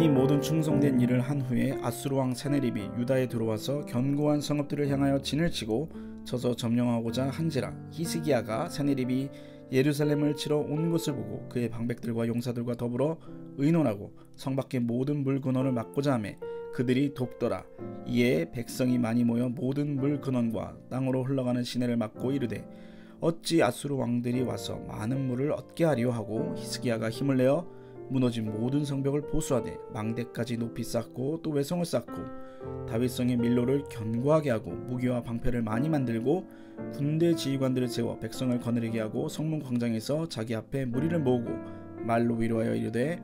이 모든 충성된 일을 한 후에 아수르 왕 세네립이 유다에 들어와서 견고한 성읍들을 향하여 진을 치고 쳐서 점령하고자 한지라. 히스기야가 세네립이 예루살렘을 치러 온 것을 보고 그의 방백들과 용사들과 더불어 의논하고 성 밖의 모든 물 근원을 막고자 하매 그들이 돕더라. 이에 백성이 많이 모여 모든 물 근원과 땅으로 흘러가는 시내를 막고 이르되 어찌 아수르 왕들이 와서 많은 물을 얻게 하리요 하고 히스기야가 힘을 내어 무너진 모든 성벽을 보수하되 망대까지 높이 쌓고 또 외성을 쌓고 다윗성의 밀로를 견고하게 하고 무기와 방패를 많이 만들고 군대 지휘관들을 세워 백성을 거느리게 하고 성문 광장에서 자기 앞에 무리를 모으고 말로 위로하여 이르되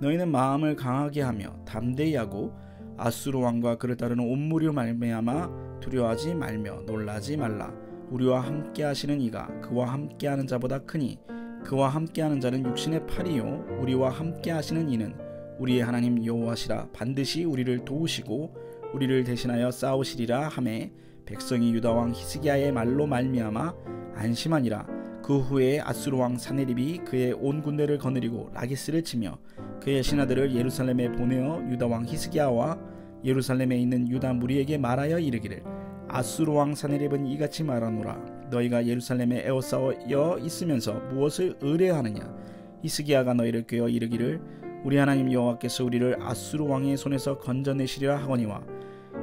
너희는 마음을 강하게 하며 담대히 하고 아수르 왕과 그를 따르는 온 무리로 말미암아 두려워하지 말며 놀라지 말라. 우리와 함께 하시는 이가 그와 함께 하는 자보다 크니 그와 함께하는 자는 육신의 팔이요 우리와 함께하시는 이는 우리의 하나님 여호와시라. 반드시 우리를 도우시고 우리를 대신하여 싸우시리라 하매 백성이 유다 왕 히스기야의 말로 말미암아 안심하니라. 그 후에 아수르 왕 사네립이 그의 온 군대를 거느리고 라기스를 치며 그의 신하들을 예루살렘에 보내어 유다 왕 히스기야와 예루살렘에 있는 유다 무리에게 말하여 이르기를 아수르 왕 사네립은 이같이 말하노라. 너희가 예루살렘에 에워싸여 있으면서 무엇을 의뢰하느냐. 히스기야가 너희를 꾀어 이르기를 우리 하나님 여호와께서 우리를 아수르 왕의 손에서 건져내시리라 하거니와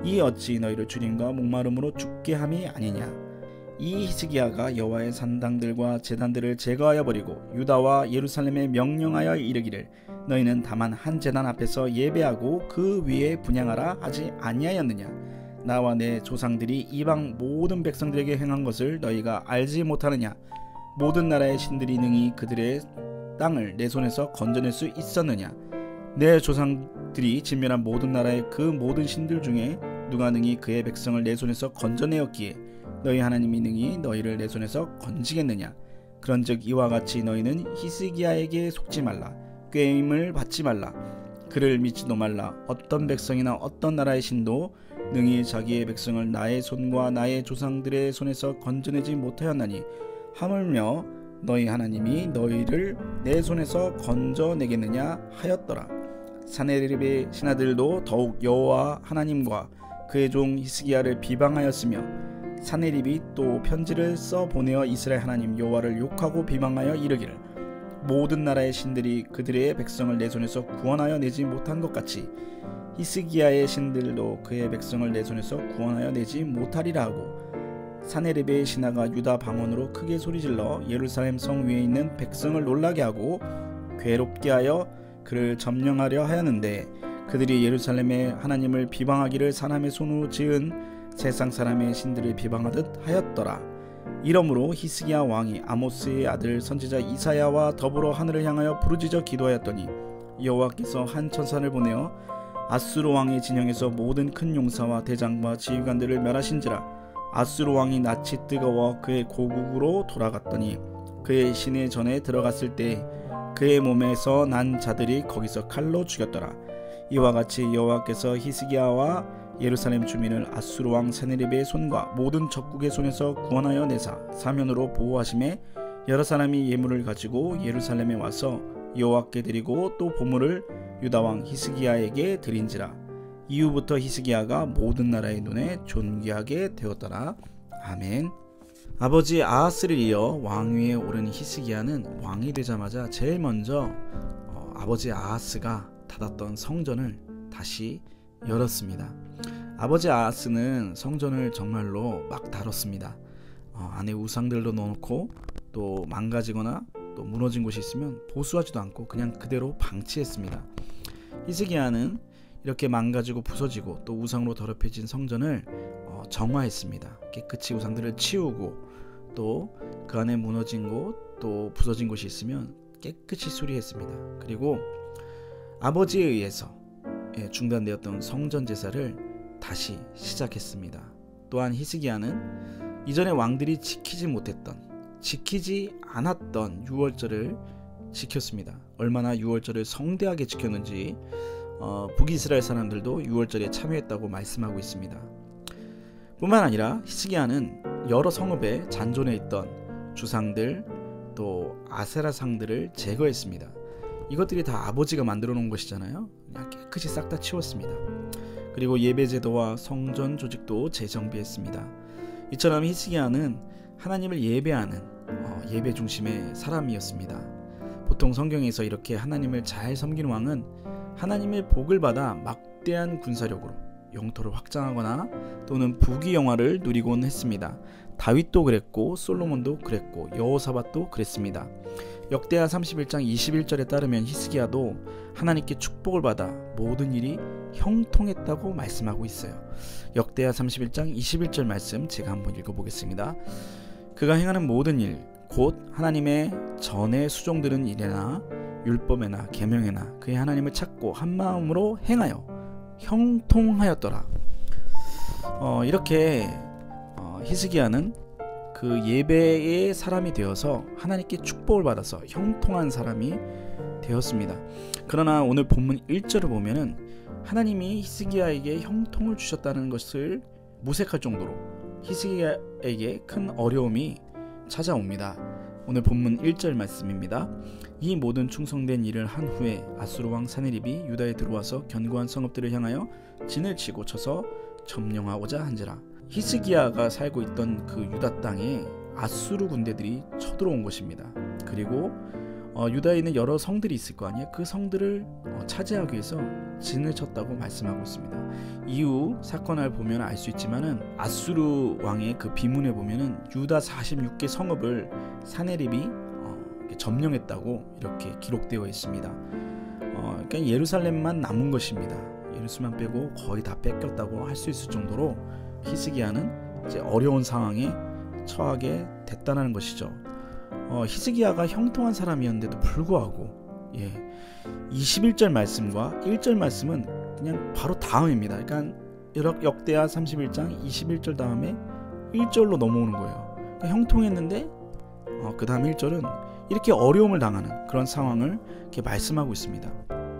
이 어찌 너희를 주림과 목마름으로 죽게 함이 아니냐. 이 히스기야가 여호와의 산당들과 제단들을 제거하여 버리고 유다와 예루살렘에 명령하여 이르기를 너희는 다만 한 제단 앞에서 예배하고 그 위에 분향하라 하지 아니하였느냐. 나와 내 조상들이 이방 모든 백성들에게 행한 것을 너희가 알지 못하느냐. 모든 나라의 신들이 능히 그들의 땅을 내 손에서 건져낼 수 있었느냐. 내 조상들이 진멸한 모든 나라의 그 모든 신들 중에 누가 능히 그의 백성을 내 손에서 건져내었기에 너희 하나님이 능히 너희를 내 손에서 건지겠느냐. 그런즉 이와 같이 너희는 히스기야에게 속지 말라. 꾀임을 받지 말라. 그를 믿지도 말라. 어떤 백성이나 어떤 나라의 신도 능히 자기의 백성을 나의 손과 나의 조상들의 손에서 건져내지 못하였나니 하물며 너희 하나님이 너희를 내 손에서 건져내겠느냐 하였더라. 사네립의 신하들도 더욱 여호와 하나님과 그의 종 히스기야를 비방하였으며 사네립이 또 편지를 써 보내어 이스라엘 하나님 여호와를 욕하고 비방하여 이르기를 모든 나라의 신들이 그들의 백성을 내 손에서 구원하여 내지 못한 것 같이 히스기야의 신들도 그의 백성을 내 손에서 구원하여 내지 못하리라 하고 사네립의 신하가 유다 방언으로 크게 소리질러 예루살렘 성 위에 있는 백성을 놀라게 하고 괴롭게 하여 그를 점령하려 하였는데 그들이 예루살렘의 하나님을 비방하기를 사람의 손으로 지은 세상 사람의 신들을 비방하듯 하였더라. 이러므로 히스기야 왕이 아모스의 아들 선지자 이사야와 더불어 하늘을 향하여 부르짖어 기도하였더니 여호와께서 한 천사를 보내어 아수르 왕의 진영에서 모든 큰 용사와 대장과 지휘관들을 멸하신지라. 아수르 왕이 낯이 뜨거워 그의 고국으로 돌아갔더니 그의 시내 전에 들어갔을 때 그의 몸에서 난 자들이 거기서 칼로 죽였더라. 이와 같이 여호와께서 히스기야와 예루살렘 주민을 아수르 왕 세네립의 손과 모든 적국의 손에서 구원하여 내사 사면으로 보호하심에 여러 사람이 예물을 가지고 예루살렘에 와서 여호와께 드리고 또 보물을 유다 왕 히스기야에게 드린지라. 이후부터 히스기야가 모든 나라의 눈에 존귀하게 되었더라. 아멘. 아버지 아하스를 이어 왕위에 오른 히스기야는 왕이 되자마자 제일 먼저 아버지 아하스가 닫았던 성전을 다시 열었습니다. 아버지 아하스는 성전을 정말로 막 다뤘습니다. 안에 우상들도 넣어놓고 또 망가지거나 또 무너진 곳이 있으면 보수하지도 않고 그냥 그대로 방치했습니다. 히스기야는 이렇게 망가지고 부서지고 또 우상으로 더럽혀진 성전을 정화했습니다. 깨끗이 우상들을 치우고 또 그 안에 무너진 곳 또 부서진 곳이 있으면 깨끗이 수리했습니다. 그리고 아버지에 의해서 중단되었던 성전 제사를 다시 시작했습니다. 또한 히스기야는 이전의 왕들이 지키지 않았던 유월절을 지켰습니다. 얼마나 유월절을 성대하게 지켰는지 북이스라엘 사람들도 유월절에 참여했다고 말씀하고 있습니다. 뿐만 아니라 히스기야는 여러 성읍에 잔존해 있던 주상들 또 아세라상들을 제거했습니다. 이것들이 다 아버지가 만들어 놓은 것이잖아요. 그냥 깨끗이 싹 다 치웠습니다. 그리고 예배제도와 성전 조직도 재정비했습니다. 이처럼 히스기야는 하나님을 예배하는 예배 중심의 사람이었습니다. 보통 성경에서 이렇게 하나님을 잘 섬기는 왕은 하나님의 복을 받아 막대한 군사력으로 영토를 확장하거나 또는 부귀영화를 누리곤 했습니다. 다윗도 그랬고 솔로몬도 그랬고 여호사밧도 그랬습니다. 역대하 31장 21절에 따르면 히스기야도 하나님께 축복을 받아 모든 일이 형통했다고 말씀하고 있어요. 역대하 31장 21절 말씀 제가 한번 읽어보겠습니다. 그가 행하는 모든 일 곧 하나님의 전에 수종들은 일에나 율법에나 계명에나 그의 하나님을 찾고 한 마음으로 행하여 형통하였더라. 이렇게 히스기야는 그 예배의 사람이 되어서 하나님께 축복을 받아서 형통한 사람이 되었습니다. 그러나 오늘 본문 1절을 보면은 하나님이 히스기야에게 형통을 주셨다는 것을 무색할 정도로 히스기야에게 큰 어려움이 찾아옵니다. 오늘 본문 1절 말씀입니다. 이 모든 충성된 일을 한 후에 아수르 왕 사네립이 유다에 들어와서 견고한 성읍들을 향하여 진을 치고 쳐서 점령하고자 한지라. 히스기야가 살고 있던 그 유다 땅에 아수르 군대들이 쳐들어온 것입니다. 그리고 유다에 있는 여러 성들이 있을 거 아니에요. 그 성들을 차지하기 위해서 진을 쳤다고 말씀하고 있습니다. 이후 사건을 보면 알 수 있지만은 아수르 왕의 그 비문에 보면은 유다 46개 성읍을 사네립이 점령했다고 이렇게 기록되어 있습니다. 그러니까 예루살렘만 남은 것입니다. 예루살렘만 빼고 거의 다 뺏겼다고 할 수 있을 정도로 히스기야는 이제 어려운 상황에 처하게 됐다는 것이죠. 히스기야가 형통한 사람이었는데도 불구하고 21절 말씀과 1절 말씀은 그냥 바로 다음입니다. 그러니까 역대하 31장 21절 다음에 1절로 넘어오는 거예요. 그러니까 형통했는데 그 다음 1절은 이렇게 어려움을 당하는 그런 상황을 이렇게 말씀하고 있습니다.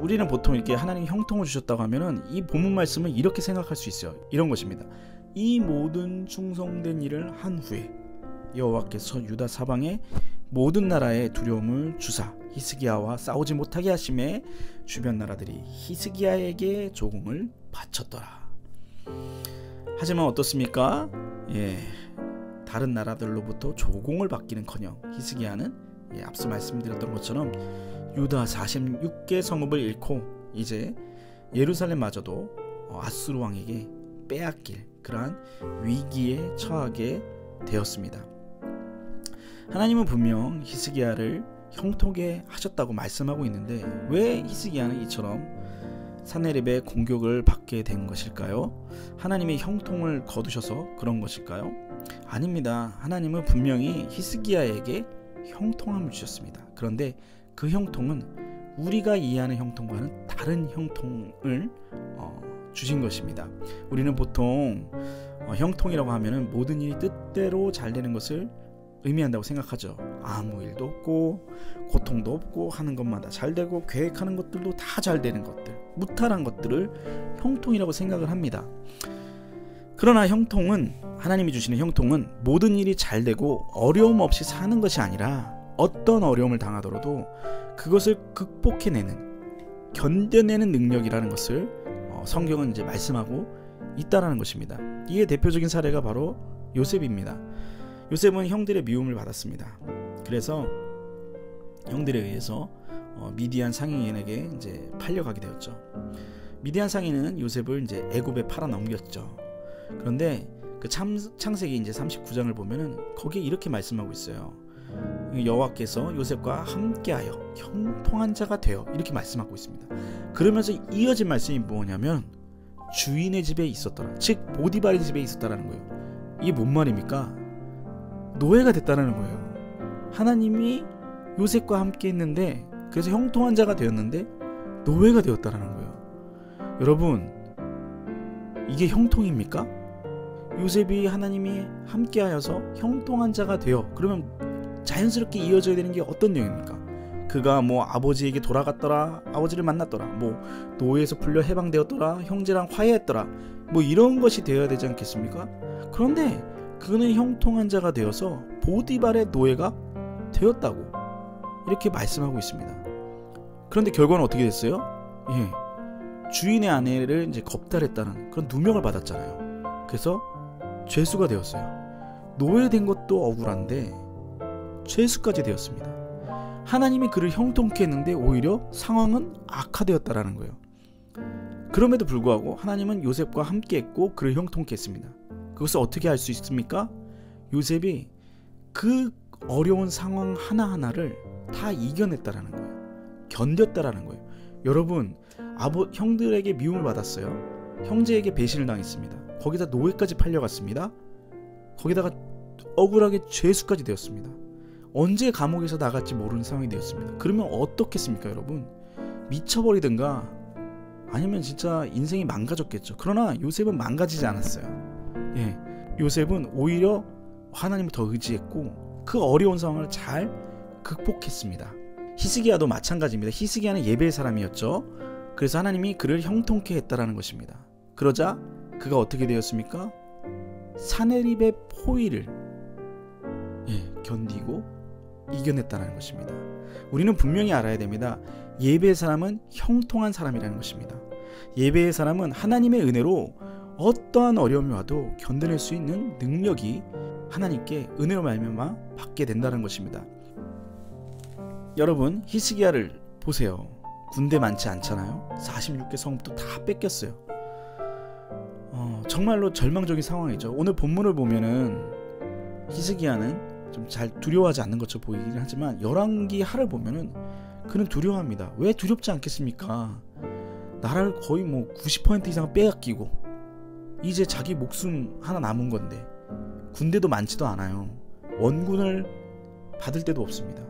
우리는 보통 이렇게 하나님이 형통을 주셨다고 하면은 이 본문 말씀을 이렇게 생각할 수 있어요. 이런 것입니다. 이 모든 충성된 일을 한 후에 여호와께서 유다 사방의 모든 나라에 두려움을 주사 히스기야와 싸우지 못하게 하심에 주변 나라들이 히스기야에게 조공을 바쳤더라. 하지만 어떻습니까? 다른 나라들로부터 조공을 받기는커녕 히스기야는 앞서 말씀드렸던 것처럼 유다 46개 성읍을 잃고 이제 예루살렘마저도 아수르 왕에게 빼앗길 그러한 위기에 처하게 되었습니다. 하나님은 분명 히스기야를 형통하게 하셨다고 말씀하고 있는데 왜 히스기야는 이처럼 사네립의 공격을 받게 된 것일까요? 하나님이 형통을 거두셔서 그런 것일까요? 아닙니다. 하나님은 분명히 히스기야에게 형통함을 주셨습니다. 그런데 그 형통은 우리가 이해하는 형통과는 다른 형통을 주신 것입니다. 우리는 보통 형통이라고 하면은 모든 일이 뜻대로 잘 되는 것을 의미한다고 생각하죠. 아무 일도 없고 고통도 없고 하는 것마다 잘 되고 계획하는 것들도 다 잘 되는 것들, 무탈한 것들을 형통이라고 생각을 합니다. 그러나 형통은 하나님이 주시는 형통은 모든 일이 잘 되고 어려움 없이 사는 것이 아니라 어떤 어려움을 당하더라도 그것을 극복해내는 견뎌내는 능력이라는 것을 성경은 이제 말씀하고 있다라는 것입니다. 이에 대표적인 사례가 바로 요셉입니다. 요셉은 형들의 미움을 받았습니다. 그래서 형들에 의해서 미디안 상인에게 이제 팔려가게 되었죠. 미디안 상인은 요셉을 이제 애굽에 팔아 넘겼죠. 그런데 그 창세기 이제 39장을 보면은 거기에 이렇게 말씀하고 있어요. 여호와께서 요셉과 함께하여 형통한 자가 되어 이렇게 말씀하고 있습니다. 그러면서 이어진 말씀이 뭐냐면 주인의 집에 있었더라. 즉 보디발의 집에 있었다라는 거예요. 이게 뭔 말입니까? 노예가 됐다는 거예요. 하나님이 요셉과 함께 했는데 그래서 형통한 자가 되었는데 노예가 되었다는 거예요. 여러분, 이게 형통입니까? 요셉이 하나님이 함께하여서 형통한 자가 되어 그러면 자연스럽게 이어져야 되는 게 어떤 내용입니까? 그가 뭐 아버지에게 돌아갔더라, 아버지를 만났더라, 뭐 노예에서 풀려 해방되었더라, 형제랑 화해했더라, 뭐 이런 것이 되어야 되지 않겠습니까? 그런데 그는 형통한 자가 되어서 보디발의 노예가 되었다고 이렇게 말씀하고 있습니다. 그런데 결과는 어떻게 됐어요? 주인의 아내를 이제 겁탈했다는 그런 누명을 받았잖아요. 그래서 죄수가 되었어요. 노예된 것도 억울한데 죄수까지 되었습니다. 하나님이 그를 형통케 했는데 오히려 상황은 악화되었다라는 거예요. 그럼에도 불구하고 하나님은 요셉과 함께 했고 그를 형통케 했습니다. 그것을 어떻게 할 수 있습니까? 요셉이 그 어려운 상황 하나하나를 다 이겨냈다라는 거예요. 견뎠다라는 거예요. 여러분, 형들에게 미움을 받았어요. 형제에게 배신을 당했습니다. 거기다 노예까지 팔려갔습니다. 거기다가 억울하게 죄수까지 되었습니다. 언제 감옥에서 나갈지 모르는 상황이 되었습니다. 그러면 어떻겠습니까, 여러분? 미쳐버리든가 아니면 진짜 인생이 망가졌겠죠. 그러나 요셉은 망가지지 않았어요. 요셉은 오히려 하나님을 더 의지했고 그 어려운 상황을 잘 극복했습니다. 히스기야도 마찬가지입니다. 히스기야는 예배의 사람이었죠. 그래서 하나님이 그를 형통케 했다라는 것입니다. 그러자 그가 어떻게 되었습니까? 사네립의 포위를 견디고 이겨냈다는 것입니다. 우리는 분명히 알아야 됩니다. 예배의 사람은 형통한 사람이라는 것입니다. 예배의 사람은 하나님의 은혜로 어떠한 어려움이 와도 견뎌낼 수 있는 능력이 하나님께 은혜로 말미암아 받게 된다는 것입니다. 여러분, 히스기야를 보세요. 군대 많지 않잖아요. 46개 성읍도 다 뺏겼어요. 정말로 절망적인 상황이죠. 오늘 본문을 보면은 히스기야는 좀 잘 두려워하지 않는 것처럼 보이긴 하지만 열왕기 하를 보면은 그는 두려워합니다. 왜 두렵지 않겠습니까? 나라를 거의 90% 이상 빼앗기고 이제 자기 목숨 하나 남은 건데 군대도 많지도 않아요. 원군을 받을 데도 없습니다.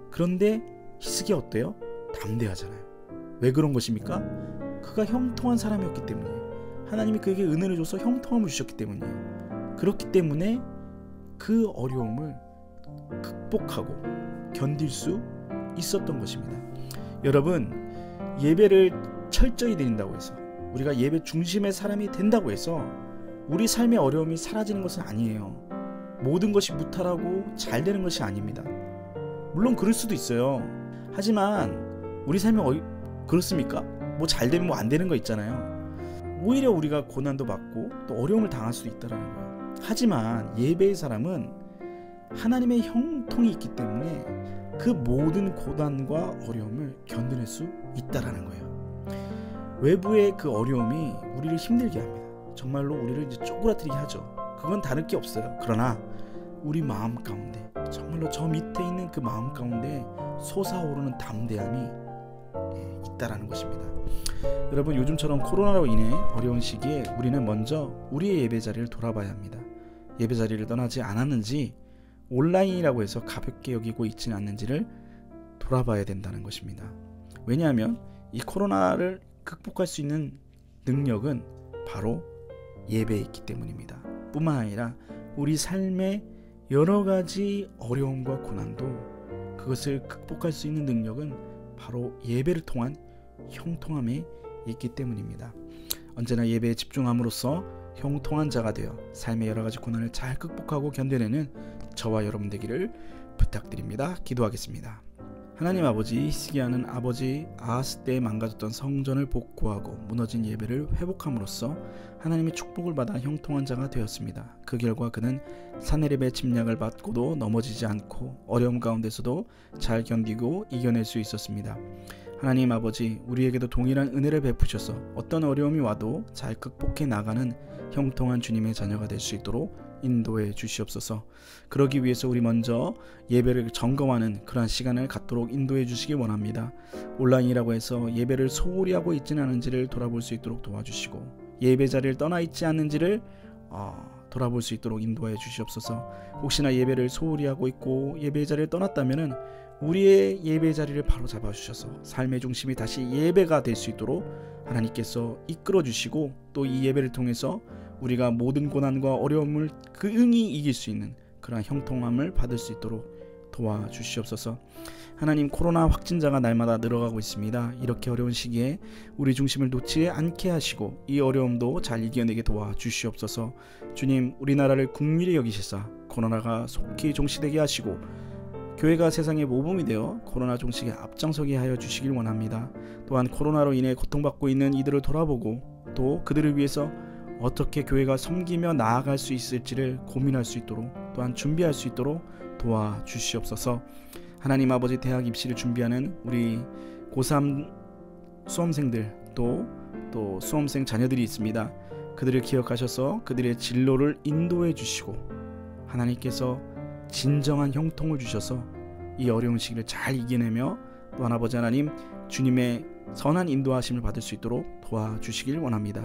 그런데 히스기야 어때요? 담대하잖아요. 왜 그런 것입니까? 그가 형통한 사람이었기 때문이에요. 하나님이 그에게 은혜를 줘서 형통함을 주셨기 때문이에요. 그렇기 때문에 그 어려움을 극복하고 견딜 수 있었던 것입니다. 여러분, 예배를 철저히 드린다고 해서 우리가 예배 중심의 사람이 된다고 해서 우리 삶의 어려움이 사라지는 것은 아니에요. 모든 것이 무탈하고 잘 되는 것이 아닙니다. 물론 그럴 수도 있어요. 하지만 우리 삶이 그렇습니까? 잘 되면 안 되는 거 있잖아요. 오히려 우리가 고난도 받고 또 어려움을 당할 수도 있다는 거예요. 하지만 예배의 사람은 하나님의 형통이 있기 때문에 그 모든 고난과 어려움을 견뎌낼 수 있다는 거예요. 외부의 그 어려움이 우리를 힘들게 합니다. 정말로 우리를 이제 쪼그라뜨리게 하죠. 그건 다를 게 없어요. 그러나 우리 마음 가운데, 정말로 저 밑에 있는 그 마음 가운데 솟아오르는 담대함이 있다라는 것입니다. 여러분, 요즘처럼 코로나로 인해 어려운 시기에 우리는 먼저 우리의 예배 자리를 돌아봐야 합니다. 예배 자리를 떠나지 않았는지, 온라인이라고 해서 가볍게 여기고 있지는 않는지를 돌아봐야 된다는 것입니다. 왜냐하면 이 코로나를 극복할 수 있는 능력은 바로 예배에 있기 때문입니다. 뿐만 아니라 우리 삶의 여러 가지 어려움과 고난도 그것을 극복할 수 있는 능력은 바로 예배를 통한 형통함에 있기 때문입니다. 언제나 예배에 집중함으로써 형통한 자가 되어 삶의 여러 가지 고난을 잘 극복하고 견뎌내는 저와 여러분 되기를 부탁드립니다. 기도하겠습니다. 하나님 아버지, 히스기야는 아버지 아하스 때에 망가졌던 성전을 복구하고 무너진 예배를 회복함으로써 하나님의 축복을 받아 형통한 자가 되었습니다. 그 결과 그는 사네립의 침략을 받고도 넘어지지 않고 어려움 가운데서도 잘 견디고 이겨낼 수 있었습니다. 하나님 아버지, 우리에게도 동일한 은혜를 베푸셔서 어떤 어려움이 와도 잘 극복해 나가는 형통한 주님의 자녀가 될 수 있도록 인도해 주시옵소서. 그러기 위해서 우리 먼저 예배를 점검하는 그러한 시간을 갖도록 인도해 주시기 원합니다. 온라인이라고 해서 예배를 소홀히 하고 있지는 않은지를 돌아볼 수 있도록 도와주시고, 예배 자리를 떠나 있지 않는지를 돌아볼 수 있도록 인도해 주시옵소서. 혹시나 예배를 소홀히 하고 있고 예배 자리를 떠났다면은 우리의 예배 자리를 바로 잡아주셔서 삶의 중심이 다시 예배가 될 수 있도록 하나님께서 이끌어 주시고, 또 이 예배를 통해서 우리가 모든 고난과 어려움을 응히 이길 수 있는 그러한 형통함을 받을 수 있도록 도와주시옵소서. 하나님, 코로나 확진자가 날마다 늘어가고 있습니다. 이렇게 어려운 시기에 우리 중심을 놓지 않게 하시고 이 어려움도 잘 이겨내게 도와주시옵소서. 주님, 우리나라를 긍휼히 여기시사 코로나가 속히 종식되게 하시고 교회가 세상의 모범이 되어 코로나 종식에 앞장서게 하여 주시길 원합니다. 또한 코로나로 인해 고통받고 있는 이들을 돌아보고 또 그들을 위해서 어떻게 교회가 섬기며 나아갈 수 있을지를 고민할 수 있도록 또한 준비할 수 있도록 도와주시옵소서. 하나님 아버지, 대학 입시를 준비하는 우리 고3 수험생들 또 수험생 자녀들이 있습니다. 그들을 기억하셔서 그들의 진로를 인도해 주시고 하나님께서 진정한 형통을 주셔서 이 어려운 시기를 잘 이겨내며 또한 아버지 하나님, 주님의 선한 인도하심을 받을 수 있도록 도와주시길 원합니다.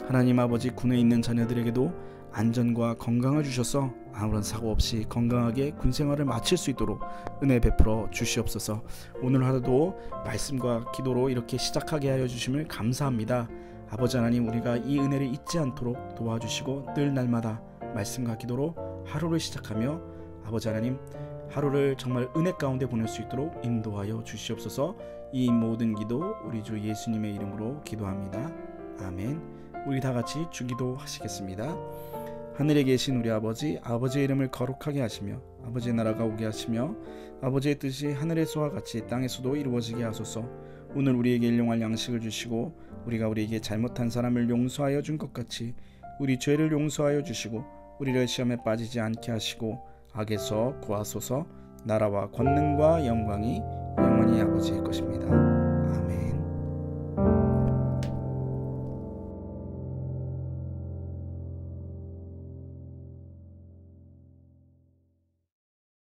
하나님 아버지, 군에 있는 자녀들에게도 안전과 건강을 주셔서 아무런 사고 없이 건강하게 군 생활을 마칠 수 있도록 은혜 베풀어 주시옵소서. 오늘 하루도 말씀과 기도로 이렇게 시작하게 하여 주심을 감사합니다. 아버지 하나님, 우리가 이 은혜를 잊지 않도록 도와주시고 늘 날마다 말씀과 기도로 하루를 시작하며 아버지 하나님, 하루를 정말 은혜 가운데 보낼 수 있도록 인도하여 주시옵소서. 이 모든 기도 우리 주 예수님의 이름으로 기도합니다. 아멘. 우리 다 같이 주기도 하시겠습니다. 하늘에 계신 우리 아버지, 아버지의 이름을 거룩하게 하시며 아버지의 나라가 오게 하시며 아버지의 뜻이 하늘에서와 같이 땅에서도 이루어지게 하소서. 오늘 우리에게 일용할 양식을 주시고 우리가 우리에게 잘못한 사람을 용서하여 준 것 같이 우리 죄를 용서하여 주시고 우리를 시험에 빠지지 않게 하시고 악에서 구하소서. 나라와 권능과 영광이 영원히 아버지의 것입니다. 아멘.